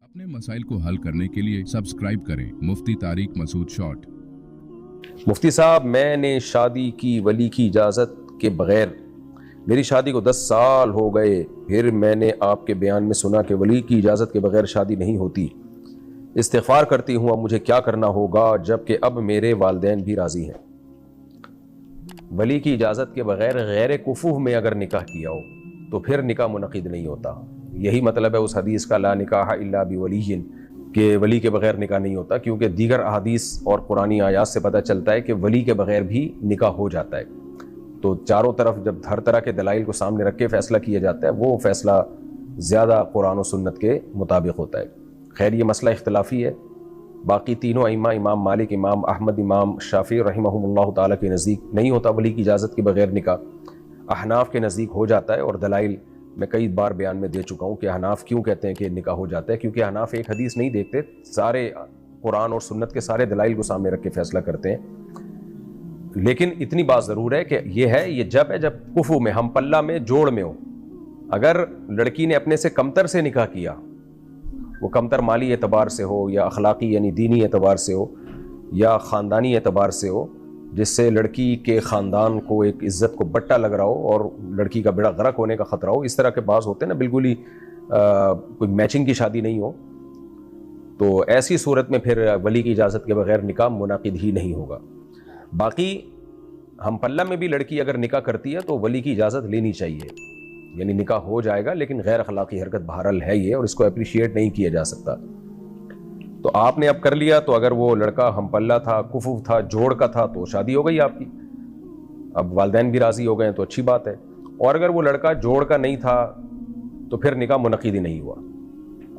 अपने मसाइल को हल करने के लिए सब्सक्राइब करें मुफ्ती तारिक मसूद शॉर्ट। मुफ्ती साहब, मैंने शादी की वली की इजाज़त के बग़ैर, मेरी शादी को 10 साल हो गए, फिर मैंने आपके बयान में सुना कि वली की इजाज़त के बग़ैर शादी नहीं होती। इस्तिग़फ़ार करती हूँ, अब मुझे क्या करना होगा जबकि अब मेरे वालिदैन भी राज़ी हैं। वली की इजाज़त के बग़ैर गैर कुफ़ूह में अगर निकाह किया हो तो फिर निकाह मुनक़िद नहीं होता। यही मतलब है उस हदीस का, ला निकाह इल्ला बिवलिय्यिन, के वली के बग़ैर निकाह नहीं होता, क्योंकि दीगर अहादीस और कुरानी आयात से पता चलता है कि वली के बग़ैर भी निकाह हो जाता है। तो चारों तरफ जब हर तरह के दलाइल को सामने रख के फ़ैसला किया जाता है, वो फ़ैसला ज़्यादा कुरान और सुन्नत के मुताबिक होता है। खैर, ये मसला इख्तिलाफ़ी है। बाकी तीनों इमाम, इमाम मालिक, इमाम अहमद, इमाम शाफ़ी रहमहुमुल्लाह ताला के नज़दीक नहीं होता वली की इजाज़त के बग़ैर निकाह। अहनाफ के नज़दीक हो जाता है, और दलाइल मैं कई बार बयान में दे चुका हूँ कि अहनाफ क्यों कहते हैं कि निकाह हो जाता है। क्योंकि अहनाफ एक हदीस नहीं देखते, सारे कुरान और सुन्नत के सारे दलाइल को सामने रख के फ़ैसला करते हैं। लेकिन इतनी बात ज़रूर है कि ये जब है जब कुफू में, हम पल्ला में, जोड़ में हो। अगर लड़की ने अपने से कमतर से निकाह किया, वो कमतर माली एतबार से हो या अखलाकी यानी दीनी एतबार से हो या ख़ानदानी एतबार से हो, जिससे लड़की के ख़ानदान को एक इज़्ज़त को बट्टा लग रहा हो और लड़की का बेड़ा गर्क होने का ख़तरा हो, इस तरह के बाज़ होते हैं ना, बिल्कुल ही कोई मैचिंग की शादी नहीं हो, तो ऐसी सूरत में फिर वली की इजाज़त के बग़ैर निकाह मुनाकिद ही नहीं होगा। बाकी हम पल्ला में भी लड़की अगर निकाह करती है तो वली की इजाज़त लेनी चाहिए, यानी निकाह हो जाएगा, लेकिन गैर अखलाकी हरकत बहरहाल है ये, और इसको अप्रिशिएट नहीं किया जा सकता। तो आपने अब कर लिया, तो अगर वो लड़का हम पल्ला था, कुफू था, जोड़ का था, तो शादी हो गई आपकी। अब वालिदैन भी राज़ी हो गए तो अच्छी बात है। और अगर वो लड़का जोड़ का नहीं था तो फिर निकाह मुनक़िद ही नहीं हुआ।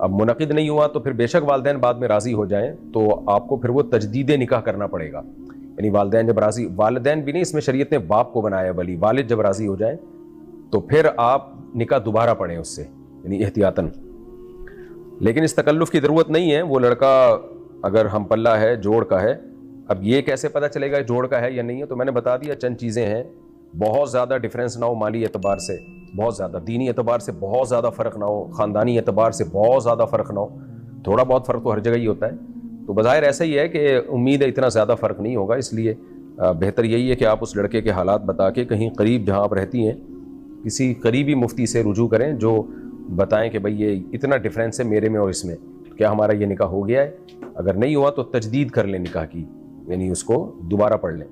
अब मुनक़िद नहीं हुआ तो फिर बेशक वालिदैन बाद में राज़ी हो जाएं, तो आपको फिर वो तजदीद निकाह करना पड़ेगा। यानी वालिदैन जब राज़ी, वालिदैन भी नहीं, इसमें शरीयत ने बाप को बनाया वली, वालिद जब राज़ी हो जाए तो फिर आप निकाह दोबारा पढ़ें उससे, यानी एहतियातन। लेकिन इस तकल्लुफ़ की ज़रूरत नहीं है। वो लड़का अगर हम पल्ला है, जोड़ का है, अब ये कैसे पता चलेगा जोड़ का है या नहीं है? तो मैंने बता दिया, चंद चीज़ें हैं। बहुत ज़्यादा डिफरेंस ना हो माली एतबार से, बहुत ज़्यादा दीनी एतबार से बहुत ज़्यादा फ़र्क ना हो, ख़ानदानी एतबार से बहुत ज़्यादा फ़र्क ना हो। थोड़ा बहुत फ़र्क तो हर जगह ही होता है, तो बज़ाहिर ऐसा ही है कि उम्मीद है इतना ज़्यादा फ़र्क नहीं होगा। इसलिए बेहतर यही है कि आप उस लड़के के हालात बता के कहीं करीब जहाँ आप रहती हैं किसी करीबी मुफ्ती से रुजू करें, जो बताएं कि भाई ये इतना डिफरेंस है मेरे में और इसमें, क्या हमारा ये निकाह हो गया है? अगर नहीं हुआ तो तजदीद कर लें निकाह की, यानी उसको दोबारा पढ़ लें।